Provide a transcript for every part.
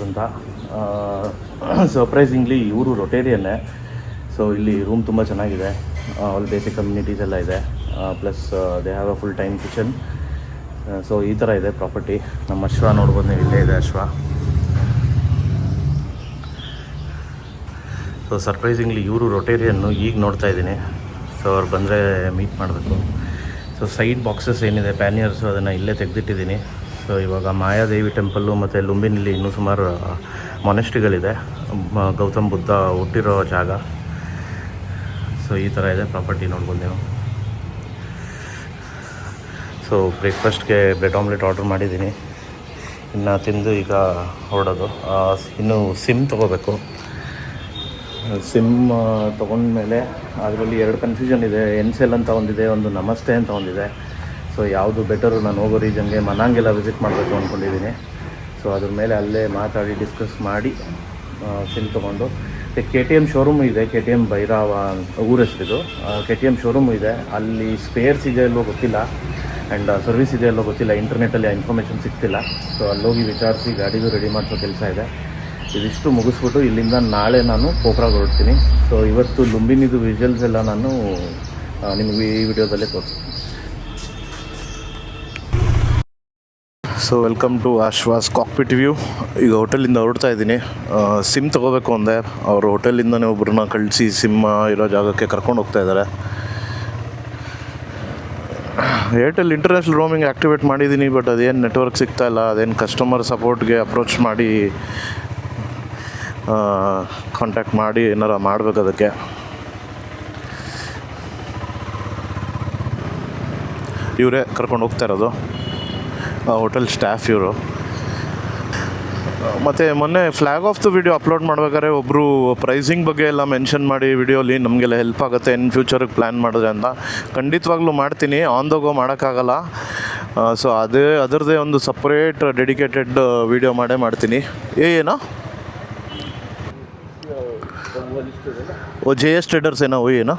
ಅಂತ ಸರ್ಪ್ರೈಸಿಂಗ್ಲಿ ಇವರು ರೊಟೇರಿಯನ್ನೇ. ಸೊ ಇಲ್ಲಿ ರೂಮ್ ತುಂಬ ಚೆನ್ನಾಗಿದೆ, ಆಲ್ ಬೇಸಿಕ್ ಕಮ್ಯುನಿಟೀಸ್ ಎಲ್ಲ ಇದೆ, plus they have a full time kitchen. So ಈ ಥರ ಇದೆ ಪ್ರಾಪರ್ಟಿ. ನಮ್ಮ ಅಶ್ವ ನೋಡ್ಬೋದು ನೀವು, ಇಲ್ಲೇ ಇದೆ ಅಶ್ವ. ಸೊ ಸರ್ಪ್ರೈಸಿಂಗ್ಲಿ ಇವರು ರೊಟೇರಿಯನ್ನು ಈಗ ನೋಡ್ತಾ ಇದ್ದೀನಿ. ಸೊ ಅವ್ರು ಬಂದರೆ ಮೀಟ್ ಮಾಡಬೇಕು. ಸೊ ಸೈಡ್ ಬಾಕ್ಸಸ್ ಏನಿದೆ ಪ್ಯಾನಿಯರ್ಸು ಅದನ್ನು ಇಲ್ಲೇ ತೆಗೆದಿಟ್ಟಿದ್ದೀನಿ. ಸೊ ಇವಾಗ ಮಾಯಾದೇವಿ ಟೆಂಪಲ್ಲು ಮತ್ತು ಲುಂಬಿನಿಲಿ ಇನ್ನೂ ಸುಮಾರು ಮೊನೆಸ್ಟ್ರಿಗಳಿದೆ, ಗೌತಮ್ ಬುದ್ಧ ಹುಟ್ಟಿರೋ ಜಾಗ. ಸೊ ಈ ಥರ ಇದೆ ಪ್ರಾಪರ್ಟಿ, ನೋಡ್ಬೋದು ನೀವು. ಸೊ ಬ್ರೇಕ್ಫಾಸ್ಟ್ಗೆ ಬ್ರೆಡ್ ಆಮ್ಲೆಟ್ ಆರ್ಡ್ರ್ ಮಾಡಿದ್ದೀನಿ, ಇನ್ನು ತಿಂದು ಈಗ ಹೊರಡೋದು. ಇನ್ನು ಸಿಮ್ ತೊಗೋಬೇಕು. ಸಿಮ್ ತೊಗೊಂಡ್ಮೇಲೆ ಅದರಲ್ಲಿ ಎರಡು ಕನ್ಫ್ಯೂಷನ್ ಇದೆ. ಎನ್ಸೆಲ್ ಅಂತ ಒಂದಿದೆ, ಒಂದು ನಮಸ್ತೆ ಅಂತ ಒಂದಿದೆ. ಸೊ ಯಾವುದು ಬೆಟರು? ನಾನು ಹೋಗೋ ರೀಜನ್ಗೆ ಮನಾಂಗೆಲ್ಲ ವಿಸಿಟ್ ಮಾಡಬೇಕು ಅಂದ್ಕೊಂಡಿದ್ದೀನಿ. ಸೊ ಅದ್ರ ಮೇಲೆ ಅಲ್ಲೇ ಮಾತಾಡಿ ಡಿಸ್ಕಸ್ ಮಾಡಿ ಸಿಮ್ ತೊಗೊಂಡು KTM ಶೋರೂಮು ಇದೆ, KTM ಭೈರವ ಊರ ಹೆಸರಿದು. KTM ಶೋರೂಮು ಇದೆ, ಅಲ್ಲಿ ಸ್ಪೇರ್ಸ್ ಇದೆ ಅಲ್ಲೋ ಗೊತ್ತಿಲ್ಲ, ಆ್ಯಂಡ್ ಸರ್ವಿಸ್ ಇದೆ ಅಲ್ಲೋ ಗೊತ್ತಿಲ್ಲ. ಇಂಟರ್ನೆಟ್ಟಲ್ಲಿ ಆ ಇನ್ಫಾರ್ಮೇಷನ್ ಸಿಗ್ತಿಲ್ಲ. ಸೊ ಅಲ್ಲೋಗಿ ವಿಚಾರಿಸಿ ಗಾಡಿದು ರೆಡಿ ಮಾಡಿಸೋ ಕೆಲಸ ಇದೆ. ಇದಿಷ್ಟು ಮುಗಿಸ್ಬಿಟ್ಟು ಇಲ್ಲಿಂದ ನಾಳೆ ನಾನು ಪೋಖ್ರಾಗೆ ಹೊರಡ್ತೀನಿ. ಸೊ ಇವತ್ತು ಲುಂಬಿನಿದು ವಿಜುವಲ್ಸ್ ಎಲ್ಲ ನಾನು ನಿಮಗೆ ಈ ವಿಡಿಯೋದಲ್ಲೇ ತೋರಿಸ್ತೀನಿ. So welcome to Ashwas cockpit view. ಈಗ ಹೋಟೆಲಿಂದ ಹೊರಡ್ತಾ ಇದ್ದೀನಿ. ಸಿಮ್ ತೊಗೋಬೇಕು ಅಂದೆ, ಅವರು ಹೋಟೆಲಿಂದನೇ ಒಬ್ಬರನ್ನ ಕಳಿಸಿ ಸಿಮ್ ಇರೋ ಜಾಗಕ್ಕೆ ಕರ್ಕೊಂಡು ಹೋಗ್ತಾ ಇದ್ದಾರೆ. ಏರ್ಟೆಲ್ ಇಂಟರ್ನ್ಯಾಷನಲ್ ರೋಮಿಂಗ್ ಆ್ಯಕ್ಟಿವೇಟ್ ಮಾಡಿದ್ದೀನಿ, ಬಟ್ ಅದೇನು ನೆಟ್ವರ್ಕ್ ಸಿಗ್ತಾಯಿಲ್ಲ. ಅದೇನು ಕಸ್ಟಮರ್ ಸಪೋರ್ಟ್ಗೆ ಅಪ್ರೋಚ್ ಮಾಡಿ ಕಾಂಟ್ಯಾಕ್ಟ್ ಮಾಡಿ ಏನಾರ ಮಾಡಬೇಕು. ಅದಕ್ಕೆ ಇವರೇ ಕರ್ಕೊಂಡು ಹೋಗ್ತಾ ಇರೋದು, ಹೋಟೆಲ್ ಸ್ಟಾಫ್ ಇವರು. ಮತ್ತು ಮೊನ್ನೆ flag of the video upload ಮಾಡ್ಬೇಕಾದ್ರೆ ಒಬ್ಬರು ಪ್ರೈಸಿಂಗ್ ಬಗ್ಗೆ ಎಲ್ಲ ಮೆನ್ಷನ್ ಮಾಡಿ ವಿಡಿಯೋಲಿ ನಮಗೆಲ್ಲ ಹೆಲ್ಪ್ ಆಗುತ್ತೆ ಇನ್ ಫ್ಯೂಚರಿಗೆ ಪ್ಲ್ಯಾನ್ ಮಾಡಿದ್ರೆ ಅಂತ. ಖಂಡಿತವಾಗ್ಲೂ ಮಾಡ್ತೀನಿ, ಆನ್ ದ ಗೋ ಮಾಡೋಕ್ಕಾಗಲ್ಲ. ಸೊ ಅದರದ್ದೇ ಒಂದು ಸಪ್ರೇಟ್ ಡೆಡಿಕೇಟೆಡ್ ವಿಡಿಯೋ ಮಾಡ್ತೀನಿ. ಏನೋ वो JS ट्रेडर्स है ना, वही है ना?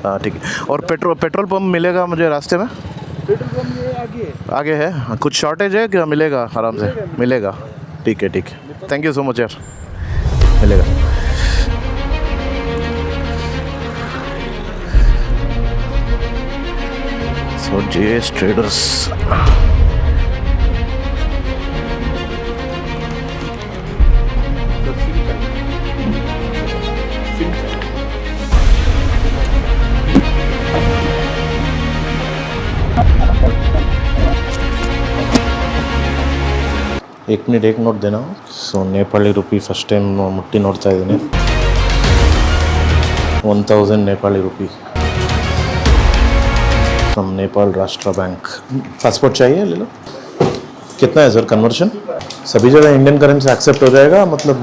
हाँ ठीक है. और पेट्रोल पंप मिलेगा मुझे रास्ते में? पेट्रोल पंप ये आगे है. कुछ शॉर्टेज है क्या? मिलेगा आराम से मिलेगा. ठीक है थैंक यू सो मच यार. मिलेगा. सो JS ट्रेडर्स. एक मिनट एक नोट देना. सो नेपाली रुपी फर्स्ट टाइम मुट्टी नोಡ್ತಾ ಇದ್ದೀನಿ. 1000 नेपाली रुपी फ्रॉम नेपाल राष्ट्र बैंक. पासपोर्ट चाहिए? ले लो. कितना है सर कन्वर्शन? सभी जगह इंडियन करेंसी एक्सेप्ट हो जाएगा? मतलब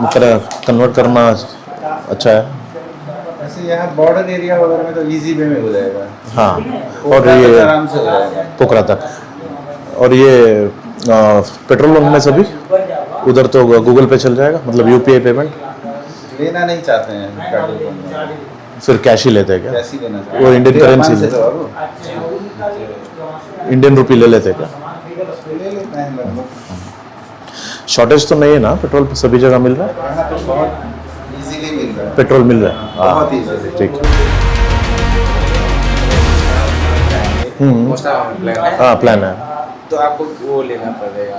कन्वर्ट करना अच्छा है? ऐसे यहाँ बॉर्डर एरिया वगैरह में तो इजी वे में हो जाएगा. हाँ, और ये आराम से हो जाएगा पोखरा तक. और ये पेट्रोल पंप में सभी उधर तो गूगल पे चल जाएगा, मतलब UPI पेमेंट? लेना नहीं चाहते हैं पेट्रोल पंप में, फिर कैश ही लेते हैं क्या? कैश ही लेना चाहते हैं. वो इंडियन करेंसी इंडियन रुपी ले लेते हैं क्या? ले लेते हैं लगभग. शॉर्टेज तो नहीं है ना? पेट्रोल सभी जगह मिल रहा है? यहाँ तो बहुत इजीली मिल रहा है. पेट्रोल मिल रहा है? बहुत इजीली. ठीक. हाँ प्लान है. तो आपको वो लेना पड़ेगा.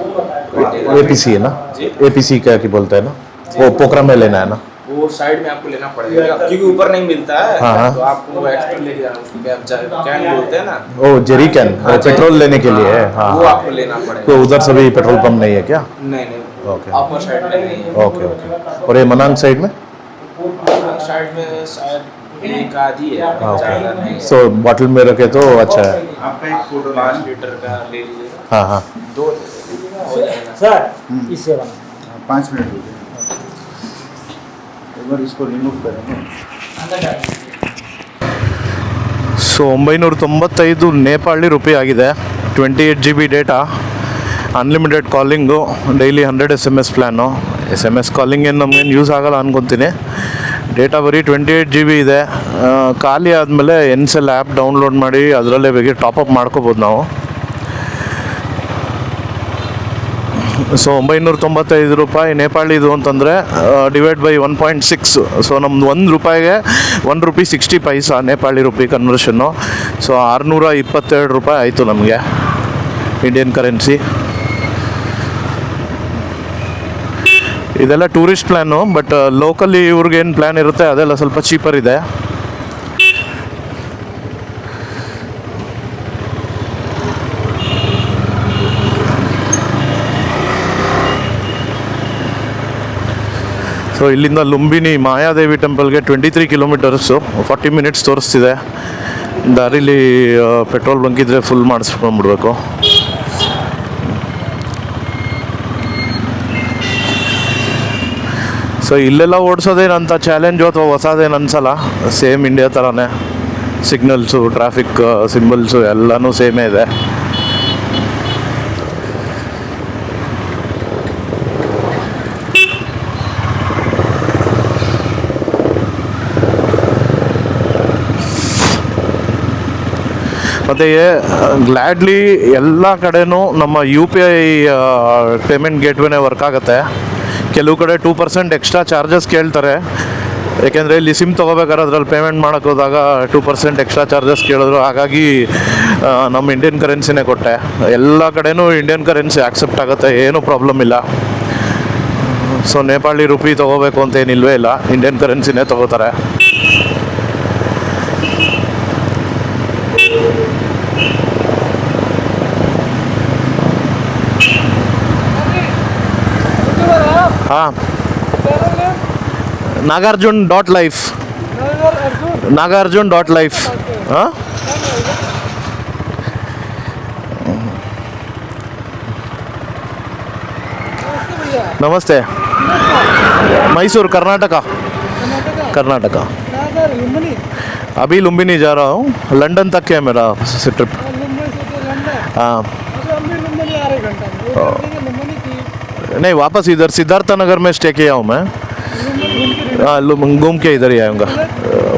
APC है ना? APC क्या की बोलते हैं ना, वो पोखरा में लेना है ना? वो साइड में आपको लेना पड़ेगा क्योंकि ऊपर नहीं मिलता है. हाँ. तो आपको एक्स्ट्रा लेके जाना, उसको कैन बोलते हैं ना. ओ जेरी कैन, पेट्रोल लेने के लिए है. हाँ, वो आपको लेना पड़ेगा. तो उधर सभी पेट्रोल पंप नहीं है क्या? नहीं ओके अपर साइड में नहीं है. ओके. और ये मनांग साइड में? साइड में शायद एक आधी है, ज़्यादा नहीं है. सो बॉटल में रखे तो अच्छा है. आपका एक फोटो 5 लीटर का ले लीजिए. हाँ. 2 सर इससे बना 5 मिनट हो गए. एक बार इसको रिमूव करेंगे. ಸೊ 995 ನೇಪಾಳಿ ರೂಪಿ ಆಗಿದೆ. 28 GB data, unlimited calling, daily 100 SMS plan. SMS calling ಏನು ನಮಗೇನು ಯೂಸ್ ಆಗೋಲ್ಲ ಅನ್ಕೊತೀನಿ. ಡೇಟಾ ಬರೀ 28 GB ಇದೆ. ಖಾಲಿ ಆದಮೇಲೆ ಎನ್ಸೆಲ್ ಆ್ಯಪ್ ಡೌನ್ಲೋಡ್ ಮಾಡಿ ಅದರಲ್ಲೇ ಬೇಗ ಟಾಪಪ್ ಮಾಡ್ಕೋಬೋದು ನಾವು. ಸೊ 995 ರೂಪಾಯಿ ನೇಪಾಳಿದು ಅಂತಂದರೆ ಡಿವೈಡ್ ಬೈ 1.6. ಸೊ ನಮ್ದು ₹1 1.60 ನೇಪಾಳಿ ರೂಪಿ ಕನ್ವರ್ಷನ್ನು. ಸೊ 622 ರೂಪಾಯಿ ಆಯಿತು ನಮಗೆ ಇಂಡಿಯನ್ ಕರೆನ್ಸಿ. ಇದೆಲ್ಲ ಟೂರಿಸ್ಟ್ ಪ್ಲ್ಯಾನು, ಬಟ್ ಲೋಕಲಿ ಇವ್ರಿಗೇನು ಪ್ಲ್ಯಾನ್ ಇರುತ್ತೆ ಅದೆಲ್ಲ ಸ್ವಲ್ಪ ಚೀಪರ್ ಇದೆ. ಸೊ ಇಲ್ಲಿಂದ ಲುಂಬಿನಿ ಮಾಯಾದೇವಿ ಟೆಂಪಲ್ಗೆ 23 ಕಿಲೋಮೀಟರ್ಸು, 40 ಮಿನಿಟ್ಸ್ ತೋರಿಸ್ತಿದೆ. ದಾರಿಲಿ ಪೆಟ್ರೋಲ್ ಬಂಕ್ ಇದ್ದರೆ ಫುಲ್ ಮಾಡಿಸ್ಕೊಂಡ್ಬಿಡ್ಬೇಕು. ಸೊ ಇಲ್ಲೆಲ್ಲ ಓಡಿಸೋದೇನಂತ ಚಾಲೆಂಜು ಅಥವಾ ಹೊಸದೇನು ಅನ್ಸಲ್ಲ, ಸೇಮ್ ಇಂಡಿಯಾ ಥರನೇ. ಸಿಗ್ನಲ್ಸು, ಟ್ರಾಫಿಕ್ ಸಿಂಬಲ್ಸು ಎಲ್ಲನೂ ಸೇಮೇ ಇದೆ. ಮತ್ತು ಗ್ಲ್ಯಾಡ್ಲಿ ಎಲ್ಲ ಕಡೆನೂ ನಮ್ಮ UPI ಪೇಮೆಂಟ್ ಗೇಟ್ವೇನೇ ವರ್ಕ್ ಆಗುತ್ತೆ. ಕೆಲವು ಕಡೆ 2% ಎಕ್ಸ್ಟ್ರಾ ಚಾರ್ಜಸ್ ಕೇಳ್ತಾರೆ, ಯಾಕೆಂದರೆ ಇಲ್ಲಿ ಸಿಮ್ ತೊಗೋಬೇಕಾದ್ರೆ ಅದರಲ್ಲಿ ಪೇಮೆಂಟ್ ಮಾಡೋಕ್ಕೆ ಹೋದಾಗ 2% ಎಕ್ಸ್ಟ್ರಾ ಚಾರ್ಜಸ್ ಕೇಳಿದ್ರು. ಹಾಗಾಗಿ ನಮ್ಮ ಇಂಡಿಯನ್ ಕರೆನ್ಸಿನೇ ಕೊಟ್ಟೆ. ಎಲ್ಲ ಕಡೆನೂ ಇಂಡಿಯನ್ ಕರೆನ್ಸಿ ಆಕ್ಸೆಪ್ಟ್ ಆಗುತ್ತೆ, ಏನೂ ಪ್ರಾಬ್ಲಮ್ ಇಲ್ಲ. ಸೊ ನೇಪಾಳಿ ರೂಪಿ ತೊಗೋಬೇಕು ಅಂತ ಏನಿಲ್ವೇ ಇಲ್ಲ, ಇಂಡಿಯನ್ ಕರೆನ್ಸಿನೇ ತೊಗೋತಾರೆ. हाँ, Nagarjun.life. Nagarjun.life. हाँ, नमस्ते. मैसूर, कर्नाटका. कर्नाटका. अभी लुम्बिनी जा रहा हूँ. लंदन तक है मेरा ट्रिप. हाँ, नहीं वापस इधर सिद्धार्थ नगर में स्टे किया हूँ मैं. हाँ, घूम के इधर ही आऊँगा.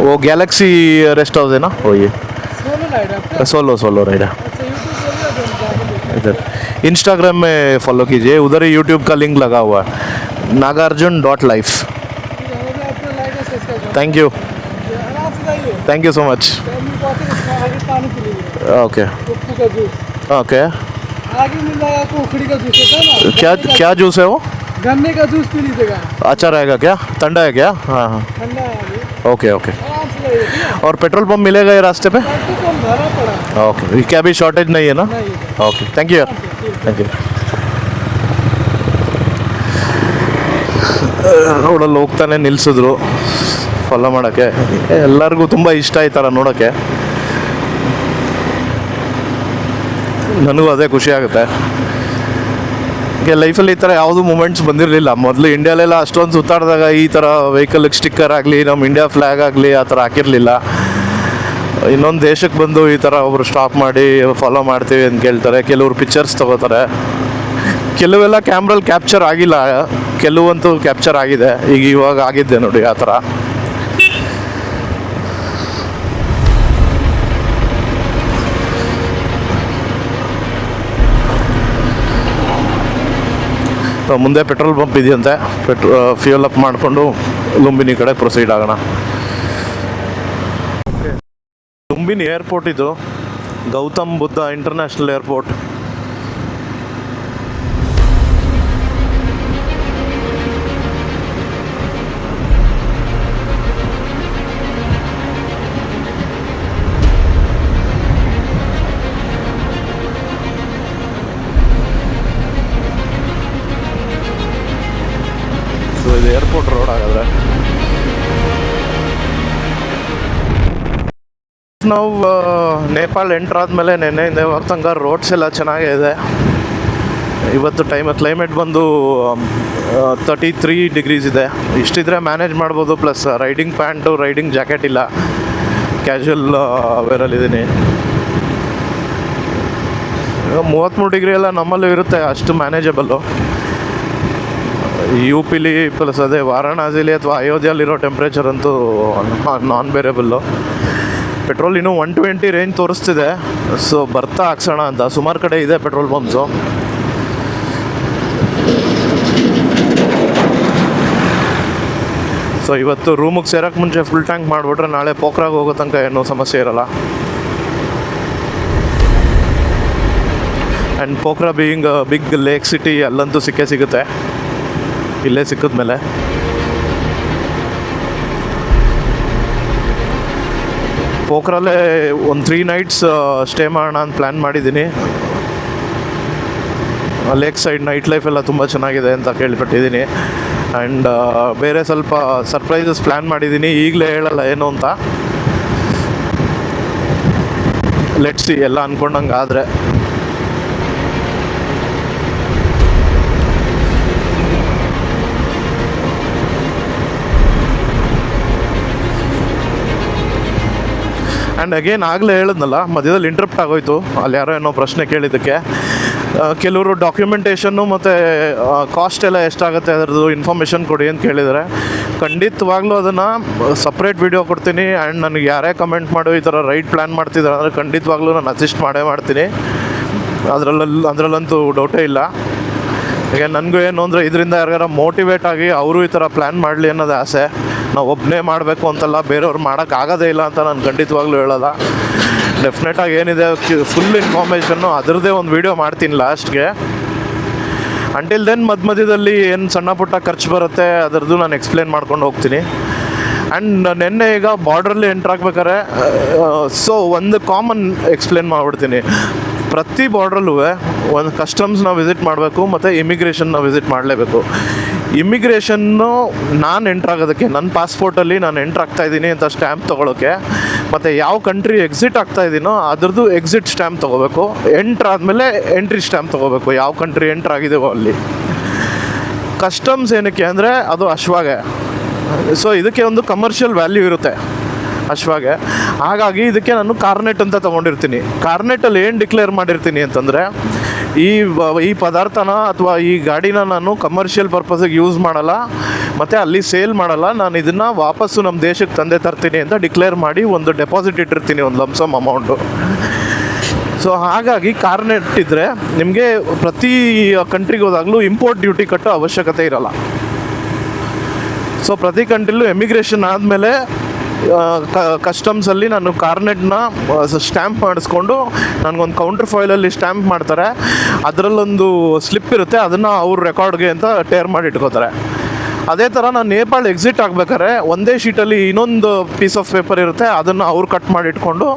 वो गैलेक्सी रेस्ट हाउस है ना, वो ये सोलो राइड है. इधर इंस्टाग्राम में फॉलो कीजिए, उधर ही यूट्यूब का लिंक लगा हुआ है, Nagarjun.life. Thank you so much. Okay okay. आगे मिल जाएगा आपको उखड़ी का जूस होता है ना. क्या जूस है वो? गन्ने का जूस पी लीजिएगा. अच्छा रहेगा क्या? ठंडा है क्या? हाँ हाँ. ठंडा है अभी. Okay okay. आराम से जाइए, ठीक है? और पेट्रोल पंप मिलेगा ये रास्ते पे? पेट्रोल पंप भरा पड़ा है. ओके, क्या भी शॉर्टेज नहीं है ना? नहीं है. Okay, thank you. Thank you. ರೋಡಲ್ಲಿ ಹೋಗ್ತಾನೆ ನಿಲ್ಲಿಸಿದ್ರು ಫಾಲೋ ಮಾಡೋಕ್ಕೆ. ಎಲ್ಲರಿಗೂ ತುಂಬ ಇಷ್ಟ ಈ ಥರ ನೋಡೋಕ್ಕೆ. ನನಗೂ ಅದೇ ಖುಷಿ ಆಗುತ್ತೆ. ಲೈಫಲ್ಲಿ ಈ ಥರ ಯಾವುದೂ ಮೂಮೆಂಟ್ಸ್ ಬಂದಿರಲಿಲ್ಲ. ಮೊದಲು ಇಂಡಿಯಾಲೆಲ್ಲ ಅಷ್ಟೊಂದು ಸುತ್ತಾಡಿದಾಗ ಈ ಥರ ವೆಹಿಕಲ್ಗೆ ಸ್ಟಿಕ್ಕರ್ ಆಗಲಿ, ನಮ್ಮ ಇಂಡಿಯಾ ಫ್ಲ್ಯಾಗ್ ಆಗಲಿ ಆ ಥರ ಹಾಕಿರಲಿಲ್ಲ. ಇನ್ನೊಂದು ದೇಶಕ್ಕೆ ಬಂದು ಈ ಥರ ಒಬ್ಬರು ಸ್ಟಾಪ್ ಮಾಡಿ ಫಾಲೋ ಮಾಡ್ತೀವಿ ಅಂತ ಕೇಳ್ತಾರೆ. ಕೆಲವರು ಪಿಕ್ಚರ್ಸ್ ತೊಗೋತಾರೆ. ಕೆಲವೆಲ್ಲ ಕ್ಯಾಮ್ರಲ್ಲಿ ಕ್ಯಾಪ್ಚರ್ ಆಗಿಲ್ಲ, ಕೆಲವಂತೂ ಕ್ಯಾಪ್ಚರ್ ಆಗಿದೆ. ಇವಾಗ ಆಗಿದ್ದೆ ನೋಡಿ ಆ ಥರ. ಮುಂದೆ ಪೆಟ್ರೋಲ್ ಪಂಪ್ ಇದೆಯಂತೆ. ಫ್ಯೂಯಲ್ ಅಪ್ ಮಾಡಿಕೊಂಡು ಲುಂಬಿನಿ ಕಡೆ ಪ್ರೊಸೀಡ್ ಆಗೋಣ. ಲುಂಬಿನಿ ಏರ್ಪೋರ್ಟ್ ಇದು, Gautam Buddha international airport. So ಇದು ಏರ್ಪೋರ್ಟ್ ರೋಡ್ ಆಗಿದ್ರೆ ನಾವು ನೇಪಾಳ ಎಂಟ್ರ್ ಆದಮೇಲೆ ನೆನ್ನೆಯಿಂದ ಇವಾಗ ತನಕ ರೋಡ್ಸ್ ಎಲ್ಲ ಚೆನ್ನಾಗೇ ಇದೆ. ಇವತ್ತು ಕ್ಲೈಮೇಟ್ ಬಂದು 33 ಡಿಗ್ರೀಸ್ ಇದೆ. ಇಷ್ಟಿದ್ರೆ ಮ್ಯಾನೇಜ್ ಮಾಡ್ಬೋದು. Plus riding pant, riding jacket ಇಲ್ಲ, ಕ್ಯಾಶುವಲ್ ವೇರಲ್ಲಿದ್ದೀನಿ. 33 ಡಿಗ್ರಿ ಎಲ್ಲ ನಮ್ಮಲ್ಲೂ ಇರುತ್ತೆ, ಅಷ್ಟು ಮ್ಯಾನೇಜಬಲ್ಲು. UPಲಿ ಪ್ಲಸ್ ಅದೇ ವಾರಾಣಸಿಲಿ ಅಥವಾ ಅಯೋಧ್ಯೆಯಲ್ಲಿರೋ ಟೆಂಪ್ರೇಚರ್ ಅಂತೂ ನಾನ್ ಬೇರೇಬಲ್ಲು. ಪೆಟ್ರೋಲ್ ಇನ್ನೂ 120 ರೇಂಜ್ ತೋರಿಸ್ತಿದೆ. ಸೊ ಬರ್ತಾ ಹಾಕ್ಸೋಣ ಅಂತ ಸುಮಾರು ಕಡೆ ಇದೆ ಪೆಟ್ರೋಲ್ ಪಂಪ್ಸು. ಸೊ ಇವತ್ತು ರೂಮಿಗೆ ಸೇರೋಕ್ಕೆ ಮುಂಚೆ ಫುಲ್ ಟ್ಯಾಂಕ್ ಮಾಡಿಬಿಟ್ರೆ ನಾಳೆ ಪೋಖ್ರಾಗೆ ಹೋಗೋ ತನಕ ಏನೂ ಸಮಸ್ಯೆ ಇರೋಲ್ಲ. And Pokhara being big lake city ಅಲ್ಲಂತೂ ಸಿಗುತ್ತೆ ಇಲ್ಲೇ ಸಿಕ್ಕಿದ್ಮೇಲೆ. ಪೋಖ್ರಲ್ಲೇ ಒಂದು 3 nights ಸ್ಟೇ ಮಾಡೋಣ ಅಂತ ಪ್ಲ್ಯಾನ್ ಮಾಡಿದ್ದೀನಿ. ಲೇಕ್ ಸೈಡ್ ನೈಟ್ ಲೈಫ್ ಎಲ್ಲ ತುಂಬ ಚೆನ್ನಾಗಿದೆ ಅಂತ ಕೇಳ್ಪಟ್ಟಿದ್ದೀನಿ. ಆ್ಯಂಡ್ ಬೇರೆ ಸ್ವಲ್ಪ ಸರ್ಪ್ರೈಸಸ್ ಪ್ಲ್ಯಾನ್ ಮಾಡಿದ್ದೀನಿ, ಈಗಲೇ ಹೇಳಲ್ಲ ಏನು ಅಂತ. ಲೆಟ್ಸ್ ಸಿ ಎಲ್ಲ ಅಂದ್ಕೊಂಡಂಗೆ ಆದರೆ. ಆ್ಯಂಡ್ ಅಗೇನ್ ಆಗಲೇ ಹೇಳಿದ್ನಲ್ಲ, ಮಧ್ಯದಲ್ಲಿ ಇಂಟ್ರಪ್ಟ್ ಆಗೋಯ್ತು ಅಲ್ಲಿ ಯಾರೋ ಏನೋ ಪ್ರಶ್ನೆ ಕೇಳಿದ್ದಕ್ಕೆ. ಕೆಲವರು ಡಾಕ್ಯುಮೆಂಟೇಷನ್ನು ಮತ್ತು ಕಾಸ್ಟ್ ಎಲ್ಲ ಎಷ್ಟಾಗುತ್ತೆ ಅದರದ್ದು ಇನ್ಫಾರ್ಮೇಷನ್ ಕೊಡಿ ಅಂತ ಕೇಳಿದರೆ, ಖಂಡಿತವಾಗ್ಲೂ ಅದನ್ನು ಸಪ್ರೇಟ್ ವಿಡಿಯೋ ಕೊಡ್ತೀನಿ. ಆ್ಯಂಡ್ ನನಗೆ ಯಾರೇ ಕಮೆಂಟ್ ಮಾಡೋ ಈ ಥರ ರೈಡ್ ಪ್ಲ್ಯಾನ್ ಮಾಡ್ತಿದ್ದಾರೆ ಅಂದರೆ ಖಂಡಿತವಾಗ್ಲೂ ನಾನು ಅಸಿಸ್ಟ್ ಮಾಡೇ ಮಾಡ್ತೀನಿ, ಅದರಲ್ಲಂತೂ ಡೌಟೇ ಇಲ್ಲ. ಈಗ ನನಗೂ ಏನು ಅಂದರೆ ಇದರಿಂದ ಯಾರಿಗಾರ ಮೋಟಿವೇಟ್ ಆಗಿ ಅವರು ಈ ಥರ ಪ್ಲ್ಯಾನ್ ಮಾಡಲಿ ಅನ್ನೋದೇ ಆಸೆ. ನಾವು ಒಬ್ಬನೇ ಮಾಡಬೇಕು ಅಂತಲ್ಲ, ಬೇರೆಯವ್ರು ಮಾಡೋಕ್ಕಾಗೋದೇ ಇಲ್ಲ ಅಂತ ನಾನು ಖಂಡಿತವಾಗ್ಲೂ ಹೇಳೋಲ್ಲ. ಡೆಫಿನೆಟಾಗಿ ಏನಿದೆ ಫುಲ್ ಇನ್ಫಾರ್ಮೇಷನ್ನು ಅದರದ್ದೇ ಒಂದು ವೀಡಿಯೋ ಮಾಡ್ತೀನಿ ಲಾಸ್ಟ್ಗೆ. ಅಂಟಿಲ್ ದೆನ್ ಮಧ್ಯದಲ್ಲಿ ಏನು ಸಣ್ಣ ಪುಟ್ಟ ಖರ್ಚು ಬರುತ್ತೆ ಅದರದ್ದು ನಾನು ಎಕ್ಸ್ಪ್ಲೇನ್ ಮಾಡ್ಕೊಂಡು ಹೋಗ್ತೀನಿ. ಆ್ಯಂಡ್ ನೆನ್ನೆ ಈಗ ಬಾರ್ಡ್ರಲ್ಲಿ ಎಂಟ್ರಾಗ್ಬೇಕಾದ್ರೆ ಸೊ ಒಂದು ಕಾಮನ್ ಎಕ್ಸ್ಪ್ಲೇನ್ ಮಾಡಿಬಿಡ್ತೀನಿ. ಪ್ರತಿ ಬಾರ್ಡ್ರಲ್ಲೂ ಒಂದು ಕಸ್ಟಮ್ಸ್ನ ವಿಸಿಟ್ ಮಾಡಬೇಕು ಮತ್ತು ಇಮಿಗ್ರೇಷನ್ನ ವಿಸಿಟ್ ಮಾಡಲೇಬೇಕು. ಇಮಿಗ್ರೇಷನ್ನು ನಾನು ಎಂಟ್ರಾಗೋದಕ್ಕೆ ನನ್ನ ಪಾಸ್ಪೋರ್ಟಲ್ಲಿ ನಾನು ಎಂಟ್ರಾಗ್ತಾಯಿದ್ದೀನಿ ಅಂತ ಸ್ಟ್ಯಾಂಪ್ ತೊಗೊಳೋಕ್ಕೆ, ಮತ್ತು ಯಾವ ಕಂಟ್ರಿ ಎಕ್ಸಿಟ್ ಆಗ್ತಾಯಿದ್ದೀನೋ ಅದ್ರದ್ದು ಎಕ್ಸಿಟ್ ಸ್ಟ್ಯಾಂಪ್ ತೊಗೋಬೇಕು. ಎಂಟ್ರಾದಮೇಲೆ ಎಂಟ್ರಿ ಸ್ಟ್ಯಾಂಪ್ ತೊಗೋಬೇಕು, ಯಾವ ಕಂಟ್ರಿ ಎಂಟ್ರಾಗಿದೆವೋ ಅಲ್ಲಿ. ಕಸ್ಟಮ್ಸ್ ಏನಕ್ಕೆ ಅಂದರೆ ಅದು ಅಶ್ವಾಗೆ. ಸೊ ಇದಕ್ಕೆ ಒಂದು ಕಮರ್ಷಿಯಲ್ ವ್ಯಾಲ್ಯೂ ಇರುತ್ತೆ ಅಶ್ವಾಗೆ. ಹಾಗಾಗಿ ಇದಕ್ಕೆ ನಾನು ಕಾರ್ನೆಟ್ ಅಂತ ತೊಗೊಂಡಿರ್ತೀನಿ. ಕಾರ್ನೆಟಲ್ಲಿ ಏನು ಡಿಕ್ಲೇರ್ ಮಾಡಿರ್ತೀನಿ ಅಂತಂದರೆ, ಈ ಪದಾರ್ಥನ ಅಥವಾ ಈ ಗಾಡಿನ ನಾನು ಕಮರ್ಷಿಯಲ್ ಪರ್ಪಸಿಗೆ ಯೂಸ್ ಮಾಡಲ್ಲ ಮತ್ತು ಅಲ್ಲಿ ಸೇಲ್ ಮಾಡಲ್ಲ, ನಾನು ಇದನ್ನು ವಾಪಸ್ಸು ನಮ್ಮ ದೇಶಕ್ಕೆ ತಂದೆ ತರ್ತೀನಿ ಅಂತ ಡಿಕ್ಲೇರ್ ಮಾಡಿ ಒಂದು ಡೆಪಾಸಿಟ್ ಇಟ್ಟಿರ್ತೀನಿ, ಒಂದು ಲಂಸಮ್ ಅಮೌಂಟು. ಸೊ ಹಾಗಾಗಿ ಕಾರ್ನೆಟ್ ಇದ್ದರೆ ನಿಮಗೆ ಪ್ರತಿ ಕಂಟ್ರಿಗೆ ಹೋದಾಗಲೂ ಇಂಪೋರ್ಟ್ ಡ್ಯೂಟಿ ಕಟ್ಟೋ ಅವಶ್ಯಕತೆ ಇರೋಲ್ಲ. ಸೊ ಪ್ರತಿ ಕಂಟ್ರಿಲೂ ಎಮಿಗ್ರೇಷನ್ ಆದಮೇಲೆ ಕಸ್ಟಮ್ಸಲ್ಲಿ ನಾನು ಕಾರ್ನೆಟ್ನ ಸ್ಟ್ಯಾಂಪ್ ಮಾಡಿಸ್ಕೊಂಡು ನನಗೊಂದು ಕೌಂಟ್ರ್ ಫಾಯಿಲಲ್ಲಿ ಸ್ಟ್ಯಾಂಪ್ ಮಾಡ್ತಾರೆ. ಅದರಲ್ಲೊಂದು ಸ್ಲಿಪ್ ಇರುತ್ತೆ, ಅದನ್ನು ಅವ್ರ ರೆಕಾರ್ಡ್ಗೆ ಅಂತ ಟೇರ್ ಮಾಡಿ ಇಟ್ಕೋತಾರೆ. ಅದೇ ಥರ ನಾನು ನೇಪಾಳ ಎಕ್ಸಿಟ್ ಆಗ್ಬೇಕಾದ್ರೆ ಒಂದೇ ಶೀಟಲ್ಲಿ ಇನ್ನೊಂದು ಪೀಸ್ ಆಫ್ ಪೇಪರ್ ಇರುತ್ತೆ, ಅದನ್ನು ಅವ್ರು ಕಟ್ ಮಾಡಿ ಇಟ್ಕೊಂಡು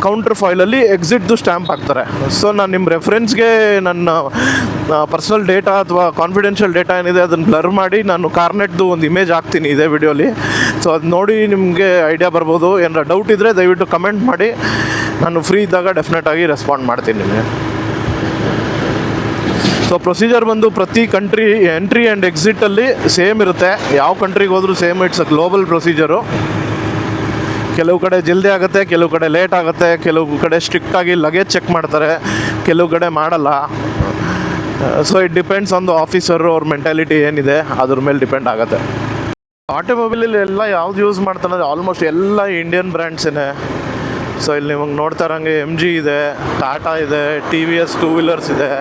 ಕೌಂಟ್ರ್ ಫಾಯಿಲಲ್ಲಿ ಎಕ್ಸಿಟ್ದು ಸ್ಟ್ಯಾಂಪ್ ಹಾಕ್ತಾರೆ. ಸೊ ನಾನು ನಿಮ್ಮ ರೆಫರೆನ್ಸ್ಗೆ ನನ್ನ ಪರ್ಸ್ನಲ್ ಡೇಟಾ ಅಥವಾ ಕಾನ್ಫಿಡೆನ್ಷಿಯಲ್ ಡೇಟಾ ಏನಿದೆ ಅದನ್ನು ಬ್ಲರ್ ಮಾಡಿ ನಾನು ಕಾರ್ನೆಟ್ದು ಒಂದು ಇಮೇಜ್ ಹಾಕ್ತೀನಿ ಇದೇ ವಿಡಿಯೋಲಿ. ಸೊ ಅದು ನೋಡಿ ನಿಮಗೆ ಐಡಿಯಾ ಬರ್ಬೋದು. ಏನಾರ ಡೌಟ್ ಇದ್ದರೆ ದಯವಿಟ್ಟು ಕಮೆಂಟ್ ಮಾಡಿ, ನಾನು ಫ್ರೀ ಇದ್ದಾಗ ಡೆಫಿನೆಟಾಗಿ ರೆಸ್ಪಾಂಡ್ ಮಾಡ್ತೀನಿ ನಿಮಗೆ. ಸೊ ಪ್ರೊಸೀಜರ್ ಬಂದು ಪ್ರತಿ ಕಂಟ್ರಿ ಎಂಟ್ರಿ ಆ್ಯಂಡ್ ಎಕ್ಸಿಟಲ್ಲಿ ಸೇಮ್ ಇರುತ್ತೆ, ಯಾವ ಕಂಟ್ರಿಗೆ ಹೋದರೂ same. It's a global procedure. ಕೆಲವು ಕಡೆ ಜಲ್ದಿ ಆಗುತ್ತೆ, ಕೆಲವು ಕಡೆ ಲೇಟ್ ಆಗುತ್ತೆ, ಕೆಲವು ಕಡೆ ಸ್ಟ್ರಿಕ್ಟಾಗಿ ಲಗೇಜ್ ಚೆಕ್ ಮಾಡ್ತಾರೆ, ಕೆಲವು ಕಡೆ ಮಾಡಲ್ಲ. So it depends on the officer, ಅವ್ರ ಮೆಂಟಾಲಿಟಿ ಏನಿದೆ ಅದ್ರ ಮೇಲೆ ಡಿಪೆಂಡ್ ಆಗುತ್ತೆ. ಆಟೋಮೊಬೈಲಲ್ಲಿ ಎಲ್ಲ ಯಾವ್ದು ಯೂಸ್ ಮಾಡ್ತಾನೆ ಆಲ್ಮೋಸ್ಟ್ ಎಲ್ಲ ಇಂಡಿಯನ್ ಬ್ರ್ಯಾಂಡ್ಸೇ. ಸೊ ಇಲ್ಲಿ ನಿಮಗೆ ನೋಡ್ತಾ ಇರೋಂಗೆ MG ಇದೆ, ಟಾಟಾ ಇದೆ, TVS 2 ವೀಲರ್ಸ್ ಇದೆ.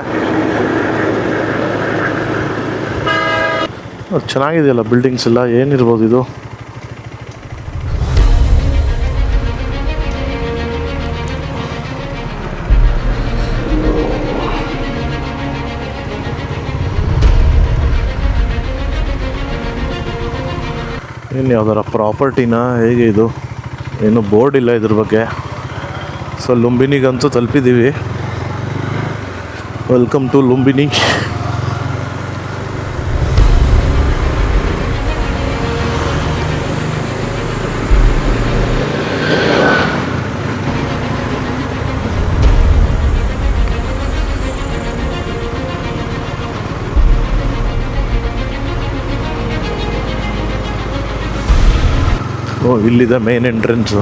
ಚೆನ್ನಾಗಿದೆಯಲ್ಲ ಬಿಲ್ಡಿಂಗ್ಸ್ ಎಲ್ಲ, ಏನಿರ್ಬೋದು ಇದು. ಏನು ಯಾವ್ದಾರ ಪ್ರಾಪರ್ಟಿನ ಹೇಗೆ ಇದು, ಏನು ಬೋರ್ಡ್ ಇಲ್ಲ ಇದ್ರ ಬಗ್ಗೆ. ಸೊ ಲುಂಬಿನಿಗಂತೂ ತಲುಪಿದ್ದೀವಿ. Welcome to Lumbini. ಓ ಇಲ್ಲಿದೆ main entrance.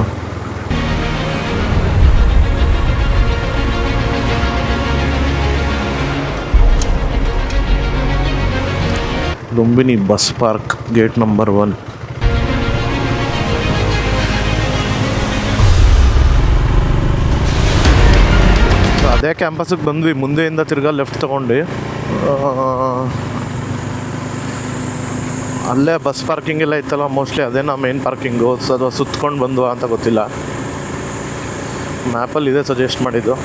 Lumbini bus park, gate number 1. ಅದೇ ಕ್ಯಾಂಪಸ್ಗೆ ಬಂದ್ವಿ, ಮುಂದೆಯಿಂದ ತಿರ್ಗಾ ಲೆಫ್ಟ್ ತೊಗೊಂಡು ಅಲ್ಲೇ ಬಸ್ ಪಾರ್ಕಿಂಗ್ ಎಲ್ಲ ಇತ್ತಲ್ಲ, ಮೋಸ್ಟ್ಲಿ ಅದೇನಾ ಮೇನ್ ಪಾರ್ಕಿಂಗು. ಅದು ಸುತ್ಕೊಂಡು ಬಂದು ಅಂತ ಗೊತ್ತಿಲ್ಲ. ಮ್ಯಾಪಲ್ಲಿ ಇದೇ ಸಜೆಸ್ಟ್ ಮಾಡಿದ್ದು.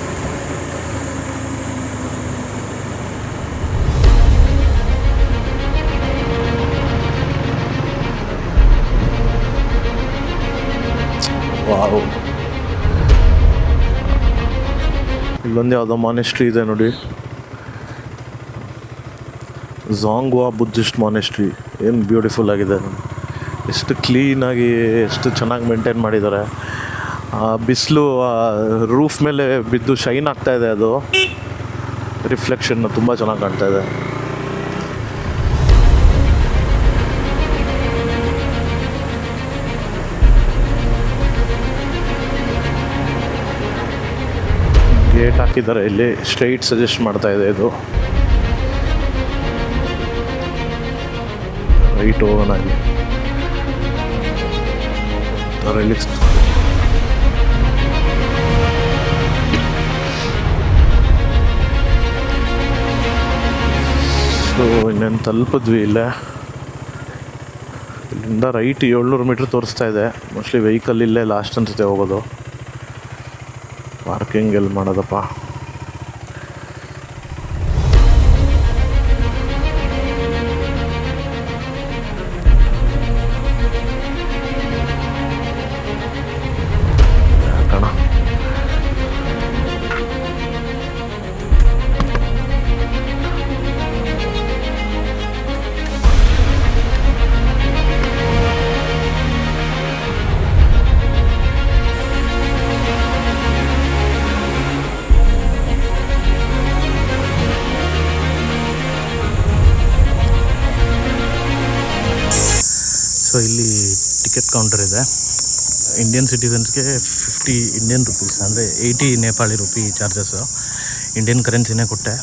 ವಾವ್, ಇಲ್ಲೊಂದು ಯಾವುದೋ ಮಾನೆಸ್ಟ್ರಿ ಇದೆ ನೋಡಿ, ಝಾಂಗ್ವಾ ಬುದ್ಧಿಸ್ಟ್ ಮಾನೆಸ್ಟ್ರಿ. ಏನು ಬ್ಯೂಟಿಫುಲ್ ಆಗಿದೆ, ಎಷ್ಟು ಕ್ಲೀನಾಗಿ ಎಷ್ಟು ಚೆನ್ನಾಗಿ ಮೇಂಟೈನ್ ಮಾಡಿದ್ದಾರೆ. ಬಿಸಿಲು ರೂಫ್ ಮೇಲೆ ಬಿದ್ದು ಶೈನ್ ಆಗ್ತಾ ಇದೆ, ಅದು ರಿಫ್ಲೆಕ್ಷನ್ ತುಂಬ ಚೆನ್ನಾಗಿ ಕಾಣ್ತಾ ಇದೆ. ಗೇಟ್ ಹಾಕಿದ್ದಾರೆ ಇಲ್ಲಿ, ಸ್ಟ್ರೈಟ್ ಸಜೆಸ್ಟ್ ಮಾಡ್ತಾ ಇದೆ ಇದು. ರೈಟ್ ಹೋಗೋಣ ಇಲ್ಲಿ. ಸೊ ಇನ್ನೇನು ತಲುಪಿದ್ವಿ ಇಲ್ಲೇ. ಇಲ್ಲಿಂದ ರೈಟ್ 700 ಮೀಟ್ರ್ ತೋರಿಸ್ತಾ ಇದೆ. ಮೋಸ್ಟ್ಲಿ ವೆಹಿಕಲ್ ಇಲ್ಲೇ ಲಾಸ್ಟ್ ಅನ್ಸುತ್ತೆ ಹೋಗೋದು. ಪಾರ್ಕಿಂಗ್ ಎಲ್ಲಿ ಮಾಡೋದಪ್ಪ? ಯಾಕಣ ಸೊ ಇಲ್ಲಿ ಟಿಕೆಟ್ ಕೌಂಟರ್ ಇದೆ. ಇಂಡಿಯನ್ ಸಿಟಿಸನ್ಸ್ಗೆ 50 ಇಂಡಿಯನ್ ರುಪೀಸ್, ಅಂದರೆ 80 ನೇಪಾಳಿ ರುಪಿ ಚಾರ್ಜಸ್ಸು. ಇಂಡಿಯನ್ ಕರೆನ್ಸಿನೇ ಕೊಟ್ಟೆ.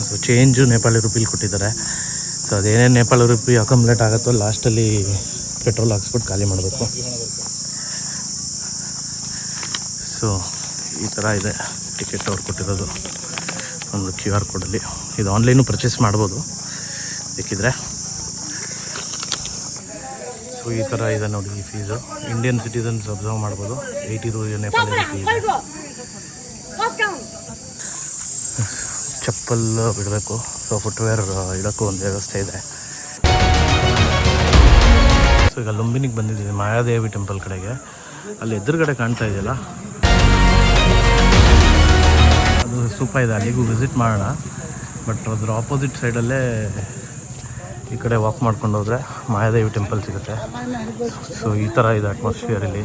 ಸೊ ಚೇಂಜು ನೇಪಾಳಿ ರುಪಿಲಿ ಕೊಟ್ಟಿದ್ದಾರೆ. ಸೊ ಅದೇನೇನು ನೇಪಾಳಿ ರುಪಿ ಅಕಮ್ಯುಲೇಟ್ ಆಗುತ್ತೋ ಲಾಸ್ಟಲ್ಲಿ ಪೆಟ್ರೋಲ್ ಹಾಕ್ಸ್ಬಿಟ್ಟು ಖಾಲಿ ಮಾಡಬೇಕು. ಸೊ ಈ ಥರ ಇದೆ ಟಿಕೆಟ್ ಅವ್ರು ಕೊಟ್ಟಿರೋದು, ಒಂದು QR ಕೋಡಲ್ಲಿ. ಇದು ಆನ್ಲೈನು ಪರ್ಚೇಸ್ ಮಾಡ್ಬೋದು ಬೇಕಿದ್ರೆ. ಸೊ ಈ ಥರ ಇದೆ ನೋಡಿ ಈ ಫೀಸು. ಇಂಡಿಯನ್ ಸಿಟಿಸನ್ಸ್ ಅಬ್ಸರ್ವ್ ಮಾಡ್ಬೋದು. 80 ನೇಪಾಳಿ ರುಪಿ ಇದೆ. ಚಪ್ಪಲ್ ಬಿಡಬೇಕು. ಸೊ ಫುಟ್ವೇರ್ ಇಡೋಕ್ಕೂ ಒಂದು ವ್ಯವಸ್ಥೆ ಇದೆ. ಸೊ ಈಗ ಲುಂಬಿನಿಗೆ ಬಂದಿದ್ದೀವಿ, ಮಾಯಾದೇವಿ ಟೆಂಪಲ್ ಕಡೆಗೆ. ಅಲ್ಲಿ ಎದುರುಗಡೆ ಕಾಣ್ತಾ ಇದೆಯಲ್ಲ, ಅದು ಸೂಪ ಇದೆ. ಅಲ್ಲಿಗೂ ವಿಸಿಟ್ ಮಾಡೋಣ. ಬಟ್ ಅದ್ರ ಆಪೋಸಿಟ್ ಸೈಡಲ್ಲೇ ಈ ಕಡೆ ವಾಕ್ ಮಾಡ್ಕೊಂಡು ಹೋದರೆ ಮಾಯಾದೇವಿ ಟೆಂಪಲ್ ಸಿಗುತ್ತೆ. ಸೊ ಈ ಥರ ಇದೆ ಅಟ್ಮಾಸ್ಫಿಯರ್ ಇಲ್ಲಿ.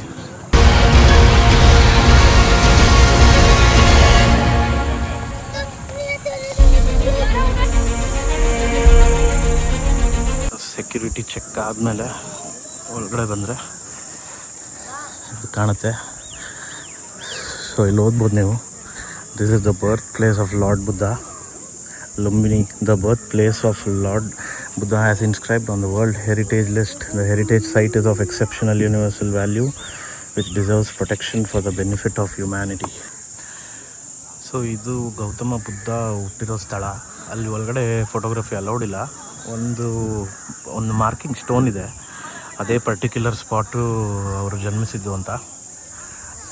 ಸೆಕ್ಯೂರಿಟಿ ಚೆಕ್ ಆದಮೇಲೆ ಒಳಗಡೆ ಬಂದರೆ ಕಾಣುತ್ತೆ. ಸೊ ಇಲ್ಲಿ ಓದ್ಬೋದು ನೀವು. This is the birth place of lord Buddha. Lumbini, the birthplace of Lord Buddha, has inscribed on the World Heritage List. The heritage site is of exceptional universal value, which deserves protection for the benefit of humanity. So ಇದು ಗೌತಮ ಬುದ್ಧ ಹುಟ್ಟಿರೋ ಸ್ಥಳ. ಅಲ್ಲಿ ಒಳಗಡೆ photography allowed ಇಲ್ಲ. ಒಂದು marking stone ಇದೆ, ಅದೇ particular spot ಅವರು ಜನ್ಮಿಸಿದ್ದು ಅಂತ.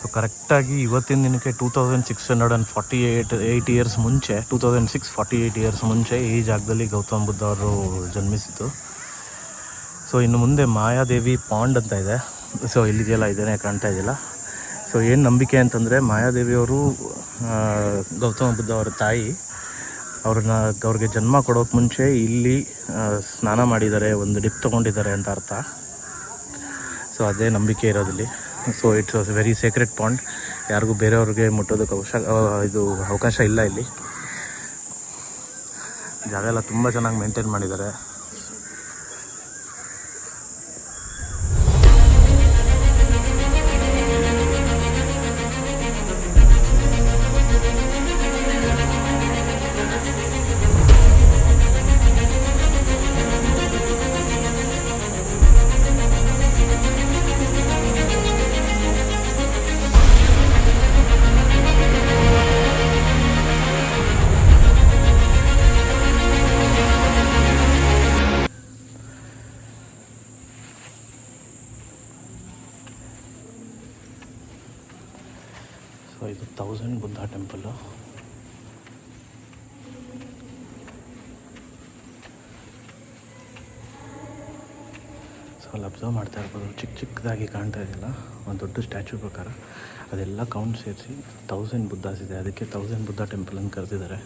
ಸೊ ಕರೆಕ್ಟಾಗಿ ಇವತ್ತಿನ ದಿನಕ್ಕೆ 2648 ಇಯರ್ಸ್ ಮುಂಚೆ, 2006 ಇಯರ್ಸ್ ಮುಂಚೆ ಈ ಜಾಗದಲ್ಲಿ ಗೌತಮ ಬುದ್ಧ ಅವರು ಜನ್ಮಿಸಿದ್ದು. ಸೊ ಇನ್ನು ಮುಂದೆ ಮಾಯಾದೇವಿ ಪಾಂಡ್ ಅಂತ ಇದೆ. ಸೊ ಇಲ್ಲಿದೆಯಲ್ಲ, ಇದೇನೇ ಕಾಣ್ತಾ ಇದೆಯಲ್ಲ. ಸೊ ಏನು ನಂಬಿಕೆ ಅಂತಂದರೆ, ಮಾಯಾದೇವಿಯವರು ಗೌತಮ ಬುದ್ಧ ಅವರ ತಾಯಿ. ಅವ್ರಿಗೆ ಜನ್ಮ ಕೊಡೋಕೆ ಮುಂಚೆ ಇಲ್ಲಿ ಸ್ನಾನ ಮಾಡಿದ್ದಾರೆ, ಒಂದು ಡಿಪ್ ತೊಗೊಂಡಿದ್ದಾರೆ ಅಂತ ಅರ್ಥ. ಸೊ ಅದೇ ನಂಬಿಕೆ ಇರೋದಿಲ್ಲಿ. So it's was very sacred pond. ಯಾರಿಗೂ ಬೇರೆಯವ್ರಿಗೆ ಮುಟ್ಟೋದಕ್ಕೆ ಅವಕಾಶ ಇಲ್ಲ ಇಲ್ಲಿ. ಜಾಗ ಎಲ್ಲ ತುಂಬ ಚೆನ್ನಾಗಿ ಮೇಂಟೈನ್ ಮಾಡಿದ್ದಾರೆ. ಸೊ ಇದು 1000 ಬುದ್ಧ ಟೆಂಪಲ್ಲು. ಸೊ ಅಲ್ಲಿ ಅಬ್ಸರ್ವ್ ಮಾಡ್ತಾ ಇರ್ಬೋದು, ಚಿಕ್ಕ ಚಿಕ್ಕದಾಗಿ ಕಾಣ್ತಾ ಇದೆಯಲ್ಲ, ಒಂದು ದೊಡ್ಡ ಸ್ಟ್ಯಾಚ್ಯೂ ಪ್ರಕಾರ ಅದೆಲ್ಲ ಕೌಂಟ್ ಸೇರಿಸಿ 1000 ಬುದ್ಧಾಸ್ ಇದೆ. ಅದಕ್ಕೆ 1000 ಬುದ್ಧ ಟೆಂಪಲ್ ಅಂತ ಕರೆದಿದ್ದಾರೆ.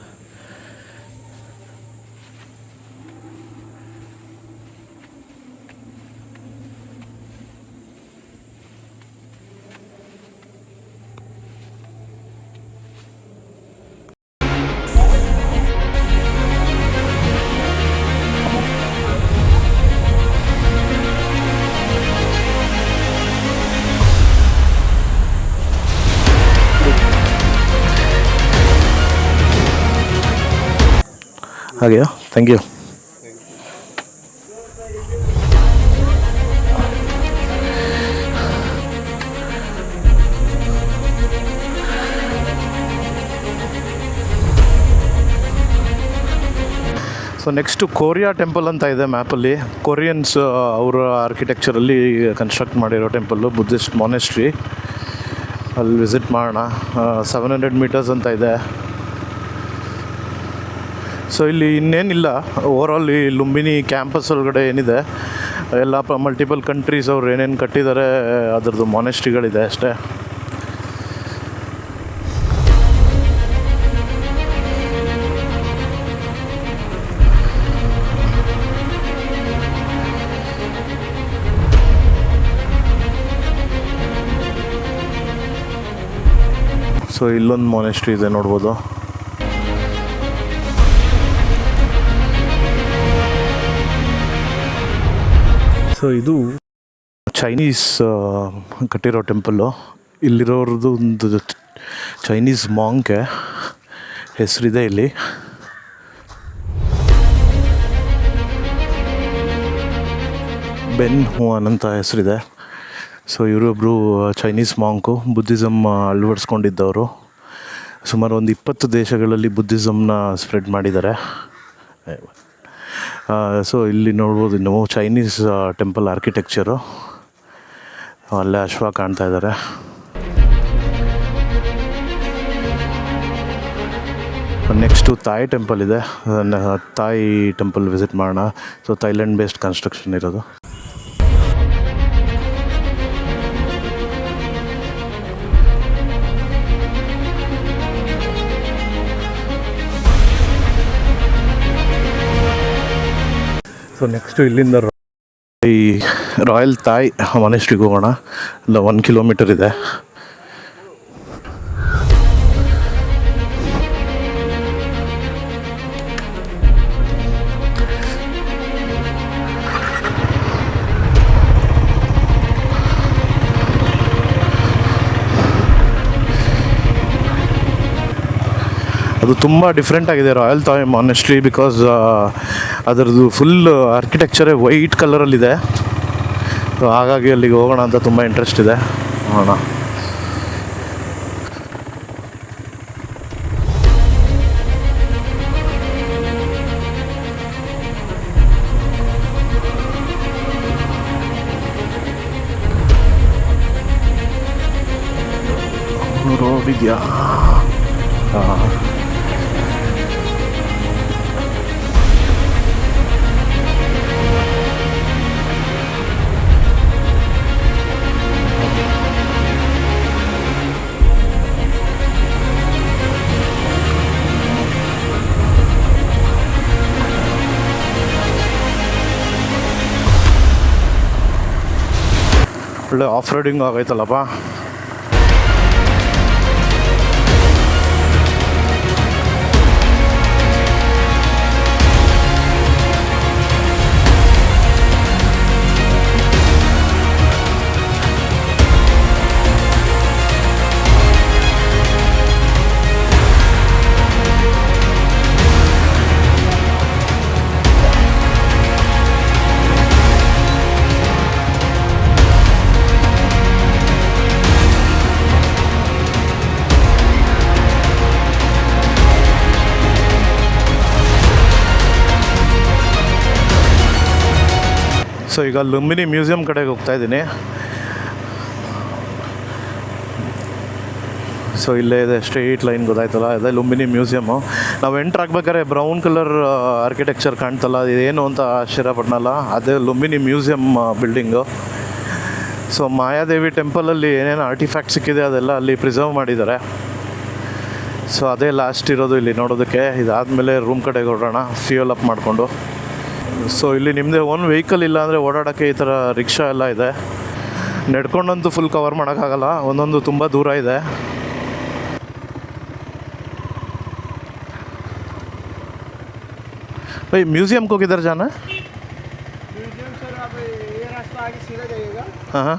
ಹಾಗೆಯಾ, thank you. So next Korea temple ಅಂತ ಇದೆ ಮ್ಯಾಪಲ್ಲಿ. ಕೊರಿಯನ್ಸ್ ಅವರ ಆರ್ಕಿಟೆಕ್ಚರಲ್ಲಿ ಕನ್ಸ್ಟ್ರಕ್ಟ್ ಮಾಡಿರೋ ಟೆಂಪಲ್ಲು, ಬುದ್ಧಿಸ್ಟ್ ಮಾನೆಸ್ಟ್ರಿ. ಅಲ್ಲಿ ವಿಸಿಟ್ ಮಾಡೋಣ. 700 ಮೀಟರ್ಸ್ ಅಂತ ಇದೆ. ಸೊ ಇಲ್ಲಿ ಇನ್ನೇನಿಲ್ಲ, ಓವರಾಲ್ ಈ ಲುಂಬಿನಿ ಕ್ಯಾಂಪಸ್ ಒಳಗಡೆ ಏನಿದೆ ಎಲ್ಲ ಮಲ್ಟಿಪಲ್ ಕಂಟ್ರೀಸ್ ಅವ್ರು ಏನೇನು ಕಟ್ಟಿದ್ದಾರೆ ಅದರದ್ದು ಮಾನೆಸ್ಟ್ರಿಗಳಿದೆ ಅಷ್ಟೇ. ಸೊ ಇಲ್ಲೊಂದು ಮಾನೆಸ್ಟ್ರಿ ಇದೆ ನೋಡ್ಬೋದು. ಸೊ ಇದು ಚೈನೀಸ್ ಕಟ್ಟಿರೋ ಟೆಂಪಲ್ಲು. ಇಲ್ಲಿರೋರದ್ದು ಒಂದು ಚೈನೀಸ್ ಮಾಂಕ್ಗೆ ಹೆಸರಿದೆ ಇಲ್ಲಿ. ಬೆನ್ ಹುವಾನ್ ಅಂತ ಹೆಸರಿದೆ. ಸೊ ಇವರೊಬ್ಬರು ಚೈನೀಸ್ ಮಾಂಕು, ಬುದ್ಧಿಸಮ್ ಅಳವಡಿಸ್ಕೊಂಡಿದ್ದವರು. ಸುಮಾರು ಒಂದು 20 ದೇಶಗಳಲ್ಲಿ ಬುದ್ಧಿಸಮ್ನ ಸ್ಪ್ರೆಡ್ ಮಾಡಿದ್ದಾರೆ. ಸೊ ಇಲ್ಲಿ ನೋಡ್ಬೋದು ನಾವು ಚೈನೀಸ್ ಟೆಂಪಲ್ ಆರ್ಕಿಟೆಕ್ಚರು. ಅಲ್ಲೇ ಅಶ್ವ ಕಾಣ್ತಾ ಇದ್ದಾರೆ. ನೆಕ್ಸ್ಟು ತಾಯಿ ಟೆಂಪಲ್ ಇದೆ. ತಾಯಿ ಟೆಂಪಲ್ ವಿಸಿಟ್ ಮಾಡೋಣ. ಸೊ ಥೈಲ್ಯಾಂಡ್ ಬೇಸ್ಡ್ ಕನ್ಸ್ಟ್ರಕ್ಷನ್ ಇರೋದು. ಸೊ ನೆಕ್ಸ್ಟು ಇಲ್ಲಿಂದ ಈ ರಾಯಲ್ ತಾಯ್ ಮಾನೆಸ್ಟ್ರಿಗೆ ಹೋಗೋಣ. ಇಲ್ಲ 1 ಕಿಲೋಮೀಟರ್ ಇದೆ. ಅದು ತುಂಬ ಡಿಫ್ರೆಂಟ್ ಆಗಿದೆ ರಾಯಲ್ ತಾಯ್ ಮಾನೆಸ್ಟ್ರಿ, ಬಿಕಾಸ್ ಅದರದ್ದು ಫುಲ್ ಆರ್ಕಿಟೆಕ್ಚರೇ ವೈಟ್ ಕಲರಲ್ಲಿದೆ. ಸೊ ಹಾಗಾಗಿ ಅಲ್ಲಿಗೆ ಹೋಗೋಣ ಅಂತ ತುಂಬ ಇಂಟ್ರೆಸ್ಟ್ ಇದೆ. ಹೋಗೋಣ. ರೋಡ್ ಇದೆಯಾ? ಹಾಂ. ಒಳ್ಳೆ ಆಫ್ ರೋಡಿಂಗ್ ಆಗೈತಲ್ಲಪ್ಪ. ಸೊ ಈಗ ಲುಂಬಿನಿ ಮ್ಯೂಸಿಯಂ ಕಡೆಗೆ ಹೋಗ್ತಾ ಇದ್ದೀನಿ. ಸೊ ಇಲ್ಲೇ ಇದೆ ಸ್ಟ್ರೈಟ್ ಲೈನ್ ಗೊತ್ತಾಯ್ತಲ್ಲ, ಅದೇ ಲುಂಬಿನಿ ಮ್ಯೂಸಿಯಮ್ಮು. ನಾವು ಎಂಟ್ರ್ ಆಗ್ಬೇಕಾದ್ರೆ ಬ್ರೌನ್ ಕಲರ್ ಆರ್ಕಿಟೆಕ್ಚರ್ ಕಾಣ್ತಲ್ಲ, ಇದೇನು ಅಂತ ಆಶ್ಚರ್ಯಪಟ್ನಲ್ಲ, ಅದೇ Lumbini museum building. So Mayadevi ಟೆಂಪಲಲ್ಲಿ ಏನೇನು ಆರ್ಟಿಫ್ಯಾಕ್ಟ್ ಸಿಕ್ಕಿದೆ ಅದೆಲ್ಲ ಅಲ್ಲಿ ಪ್ರಿಸರ್ವ್ ಮಾಡಿದ್ದಾರೆ. ಸೊ ಅದೇ ಲಾಸ್ಟ್ ಇರೋದು ಇಲ್ಲಿ ನೋಡೋದಕ್ಕೆ. ಇದಾದಮೇಲೆ ರೂಮ್ ಕಡೆಗೆ ಹೊರಡೋಣ ಫ್ಯೂಯಲ್ ಅಪ್ ಮಾಡಿಕೊಂಡು. ಸೊ ಇಲ್ಲಿ ನಿಮ್ಮದೇ ಓನ್ ವೆಹಿಕಲ್ ಇಲ್ಲ ಅಂದರೆ ಓಡಾಡೋಕ್ಕೆ ಈ ಥರ ರಿಕ್ಷಾ ಎಲ್ಲ ಇದೆ. ನಡ್ಕೊಂಡಂತೂ ಫುಲ್ ಕವರ್ ಮಾಡೋಕ್ಕಾಗಲ್ಲ, ಒಂದೊಂದು ತುಂಬ ದೂರ ಇದೆ. भाई म्यूजियम को किधर जाना है? म्यूजियम सर आप ये रास्ता आगे सीधा जाइएगा। हाँ हाँ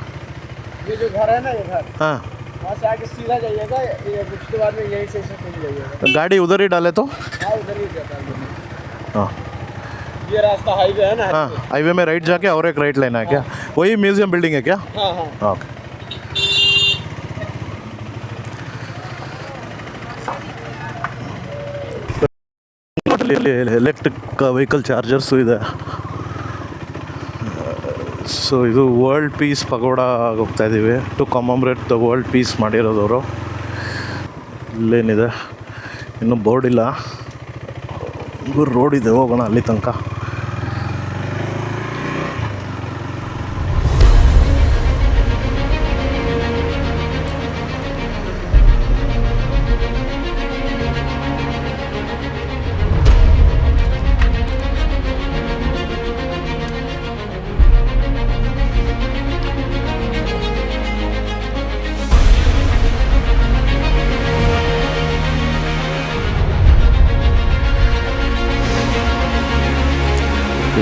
ये जो घर है ना, ये घर हाँ, वहाँ से आगे सीधा जाइएगा, ये उसके बाद में यहीं से पहुँच जाइएगा। गाड़ी उधर ही डाले तो? हाँ उधर ही जाता है। हाँ ये रास्ता हाईवे है ना। हाँ, हाईवे में राइट जाके और एक राइट लेना है क्या? वही म्यूजियम बिल्डिंग है क्या? हाँ हाँ। ओके. ಎಲೆಕ್ಟ್ರಿಕ್ ವೆಹಿಕಲ್ ಚಾರ್ಜರ್ಸು ಇದೆ. ಸೊ ಇದು ವರ್ಲ್ಡ್ ಪೀಸ್ ಪಗೋಡ ಹೋಗ್ತಾ ಇದ್ದೀವಿ, ಟು ಕಮಮರೇಟ್ ದ ವರ್ಲ್ಡ್ ಪೀಸ್ ಮಾಡಿರೋದವರು. ಇಲ್ಲೇನಿದೆ ಇನ್ನೂ ಬೋರ್ಡ್ ಇಲ್ಲ, ರೋಡ್ ಇದೆ, ಹೋಗೋಣ ಅಲ್ಲಿ ತನಕ.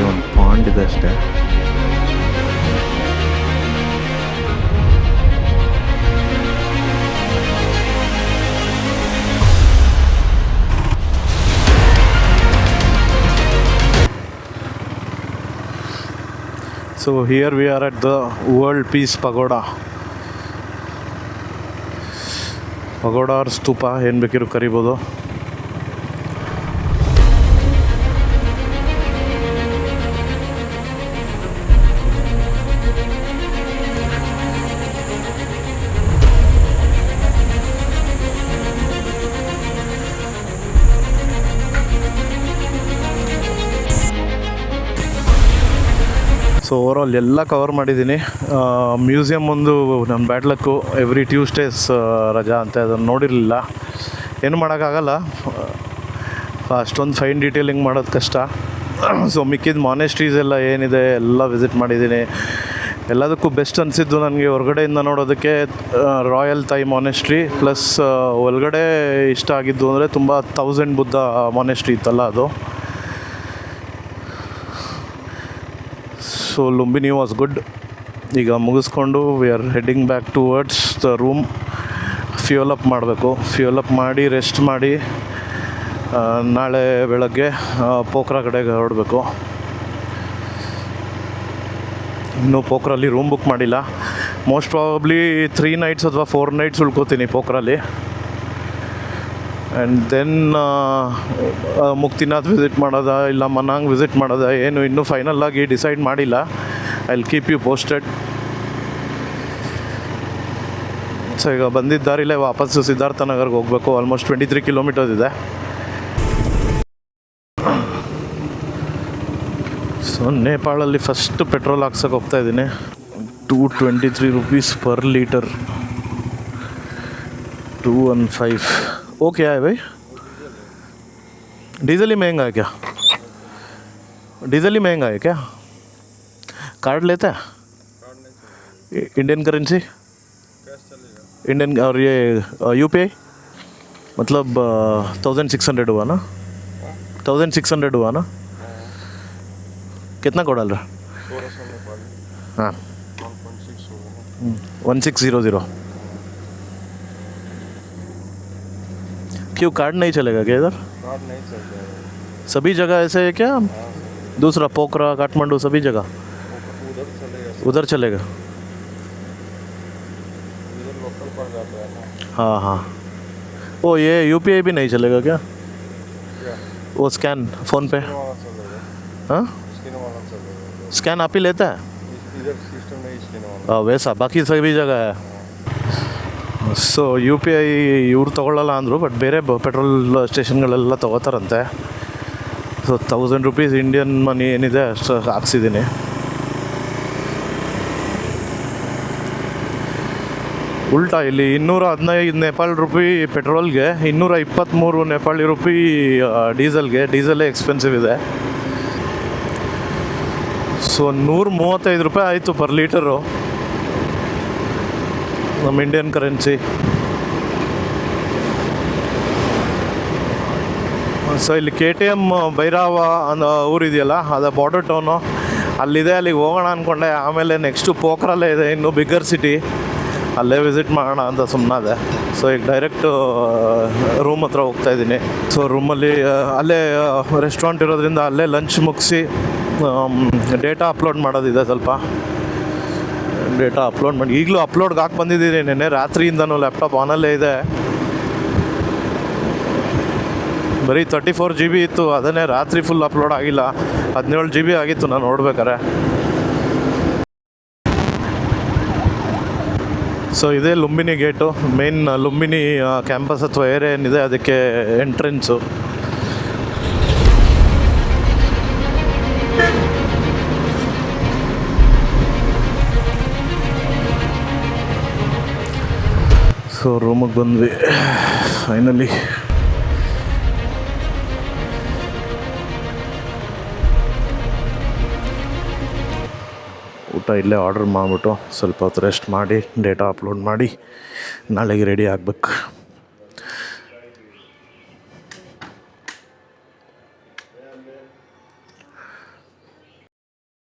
ಒಂದು ಪಾಂಡ್ ಇದೆ ಅಷ್ಟೇ. So here we are at the World Peace Pagoda. Pagoda or ಸ್ತೂಪ ಏನು ಬೇಕಿರೋ ಕರಿಬೋದು. ಸೊ ಓವರಾಲ್ ಎಲ್ಲ ಕವರ್ ಮಾಡಿದ್ದೀನಿ. ಮ್ಯೂಸಿಯಮ್ ಒಂದು ನನ್ನ ಬ್ಯಾಡ್ ಲಕ್ಕು, ಎವ್ರಿ ಟ್ಯೂಸ್ಡೇಸ್ ರಜಾ ಅಂತ, ಅದನ್ನು ನೋಡಿರಲಿಲ್ಲ. ಏನು ಮಾಡೋಕ್ಕಾಗಲ್ಲ, ಅಷ್ಟೊಂದು ಫೈನ್ ಡೀಟೇಲಿಂಗ್ ಮಾಡೋದು ಕಷ್ಟ. ಸೊ ಮಿಕ್ಕಿದ ಮಾನೆಸ್ಟ್ರೀಸ್ ಎಲ್ಲ ಏನಿದೆ ಎಲ್ಲ ವಿಸಿಟ್ ಮಾಡಿದ್ದೀನಿ. ಎಲ್ಲದಕ್ಕೂ ಬೆಸ್ಟ್ ಅನಿಸಿದ್ದು ನನಗೆ ಹೊರಗಡೆಯಿಂದ ನೋಡೋದಕ್ಕೆ ರಾಯಲ್ ಥೈ ಮಾನೆಸ್ಟ್ರಿ, ಪ್ಲಸ್ ಒಳಗಡೆ ಇಷ್ಟ ಆಗಿದ್ದು ಅಂದರೆ ತುಂಬ 1000 ಬುದ್ಧ ಮಾನೆಸ್ಟ್ರಿ ಇತ್ತಲ್ಲ ಅದು. So Lumbini was good. ಈಗ ಮುಗಿಸ್ಕೊಂಡು we are heading back towards the room. Fuel up ಮಾಡಬೇಕು. ಫ್ಯೂಯಲ್ ಅಪ್ ಮಾಡಿ ರೆಸ್ಟ್ ಮಾಡಿ ನಾಳೆ ಬೆಳಗ್ಗೆ ಪೋಖ್ರಾ ಕಡೆಗೆ ಹೊರಡಬೇಕು. ಇನ್ನೂ ಪೋಖ್ರಲ್ಲಿ ರೂಮ್ ಬುಕ್ ಮಾಡಿಲ್ಲ. ಮೋಸ್ಟ್ ಪ್ರಾಬಬ್ಲಿ 3 ನೈಟ್ಸ್ ಅಥವಾ 4 ನೈಟ್ಸ್ ಉಳ್ಕೋತೀನಿ ಪೋಖ್ರಲ್ಲಿ. ಆ್ಯಂಡ್ ದೆನ್ ಮುಕ್ತಿನಾಥ್ ವಿಸಿಟ್ ಮಾಡೋದಾ ಇಲ್ಲ ಮನಾಂಗ್ ವಿಸಿಟ್ ಮಾಡೋದಾ ಏನು ಇನ್ನೂ ಫೈನಲ್ಲಾಗಿ ಡಿಸೈಡ್ ಮಾಡಿಲ್ಲ. I will keep you posted. So ಈಗ ಬಂದಿದ್ದ ದಾರಿಲೇ ವಾಪಸ್ಸು ಸಿದ್ಧಾರ್ಥ ನಗರ್ಗೆ ಹೋಗಬೇಕು. ಆಲ್ಮೋಸ್ಟ್ 23 ಕಿಲೋಮೀಟರ್ಸ್ ಇದೆ. ಸೊ ನೇಪಾಳಲ್ಲಿ ಫಸ್ಟ್ ಪೆಟ್ರೋಲ್ ಹಾಕ್ಸೋಕೆ ಹೋಗ್ತಾಯಿದ್ದೀನಿ. 223 rupees per liter. 215. वो क्या है भाई? डीजल ही महंगा है क्या? डीजल ही महंगा है क्या? कार्ड लेता है? Indian currency? इंडियन और ये यूपीआई मतलब 1600 हुआ ना? 1600 हुआ ना? कितना को डाल रहा? हाँ 1600. क्यों कार्ड नहीं चलेगा क्या इधर? कार्ड नहीं चलता है सभी जगह ऐसे है क्या? दूसरा पोखरा काठमांडू सभी जगह उधर चलेगा, उधर चलेगा? इधर लोकल पड़ जाता है ना। हाँ हाँ. ओ ये यूपीआई भी नहीं चलेगा क्या? क्या वो स्कैन फ़ोन पे? स्किन वाला चलेगा, हाँ स्किन वाला चलेगा। स्कैन आप ही लेता है? इधर सिस्टम नहीं स्किन वाला। वैसा बाकी सभी जगह है. ಸೊ ಯು ಪಿ ಐ ಇವ್ರು ತೊಗೊಳ್ಳಲ್ಲ ಅಂದರು, ಬಟ್ ಬೇರೆ ಪೆಟ್ರೋಲ್ ಸ್ಟೇಷನ್ಗಳೆಲ್ಲ ತೊಗೋತಾರಂತೆ. ಸೊ 1000 ರೂಪೀಸ್ ಇಂಡಿಯನ್ ಮನಿ ಏನಿದೆ ಅಷ್ಟು ಹಾಕ್ಸಿದ್ದೀನಿ. ಉಲ್ಟಾ ಇಲ್ಲಿ 215 ನೇಪಾಳಿ ರೂಪಾಯಿ ಪೆಟ್ರೋಲ್ಗೆ, 223 ನೇಪಾಳಿ ರೂಪಾಯಿ ಡೀಸೆಲ್ಗೆ. ಡೀಸೆಲ್ಲೇ ಎಕ್ಸ್ಪೆನ್ಸಿವ್ ಇದೆ. ಸೊ 135 ರೂಪಾಯಿ ಆಯಿತು ಪರ್ ಲೀಟರು ನಮ್ಮ ಇಂಡಿಯನ್ ಕರೆನ್ಸಿ. ಸೊ ಇಲ್ಲಿ KTM ಭೈರವ ಅನ್ನೋ ಊರಿದೆಯಲ್ಲ, ಅದು ಬಾರ್ಡರ್ ಟೌನು ಅಲ್ಲಿದೆ. ಅಲ್ಲಿಗೆ ಹೋಗೋಣ ಅಂದ್ಕೊಂಡೆ, ಆಮೇಲೆ ನೆಕ್ಸ್ಟು ಪೋಖ್ರಲ್ಲೇ ಇದೆ, ಇನ್ನೂ ಬಿಗ್ಗರ್ ಸಿಟಿ, ಅಲ್ಲೇ ವಿಸಿಟ್ ಮಾಡೋಣ ಅಂತ ಸುಮ್ಮನಾದೆ. ಸೊ ಈಗ ಡೈರೆಕ್ಟು ರೂಮ್ ಹತ್ರ ಹೋಗ್ತಾಯಿದ್ದೀನಿ. ಸೊ ರೂಮಲ್ಲಿ ಅಲ್ಲೇ ರೆಸ್ಟೋರೆಂಟ್ ಇರೋದ್ರಿಂದ ಅಲ್ಲೇ ಲಂಚ್ ಮುಗಿಸಿ ಡೇಟಾ ಅಪ್ಲೋಡ್ ಮಾಡೋದಿದೆ. ಸ್ವಲ್ಪ ಡೇಟಾ ಅಪ್ಲೋಡ್ ಮಾಡಿ ಈಗಲೂ ಅಪ್ಲೋಡ್ಗೆ ಹಾಕಿ ಬಂದಿದ್ದೀನಿ. ನೆನ್ನೆ ರಾತ್ರಿಯಿಂದನೂ ಲ್ಯಾಪ್ಟಾಪ್ ಆನಲ್ಲೇ ಇದೆ. ಬರೀ 34 GB ಇತ್ತು, ಅದನ್ನೇ ರಾತ್ರಿ ಫುಲ್ ಅಪ್ಲೋಡ್ ಆಗಿಲ್ಲ. 17 GB ಆಗಿತ್ತು ನಾನು ನೋಡ್ಬೇಕಾರೆ. ಸೊ ಇದೇ Lumbini gate, main Lumbini campus ಅಥವಾ ಏರಿಯಾ ಏನಿದೆ ಅದಕ್ಕೆ ಎಂಟ್ರೆನ್ಸು. ಸೊ ರೂಮಿಗೆ ಬಂದ್ವಿ ಫೈನಲಿ. ಊಟ ಇಲ್ಲೇ ಆರ್ಡ್ರ್ ಮಾಡಿಬಿಟ್ಟು ಸ್ವಲ್ಪ ಹೊತ್ತು ರೆಸ್ಟ್ ಮಾಡಿ ಡೇಟಾ ಅಪ್ಲೋಡ್ ಮಾಡಿ ನಾಳೆಗೆ ರೆಡಿ ಆಗಬೇಕು.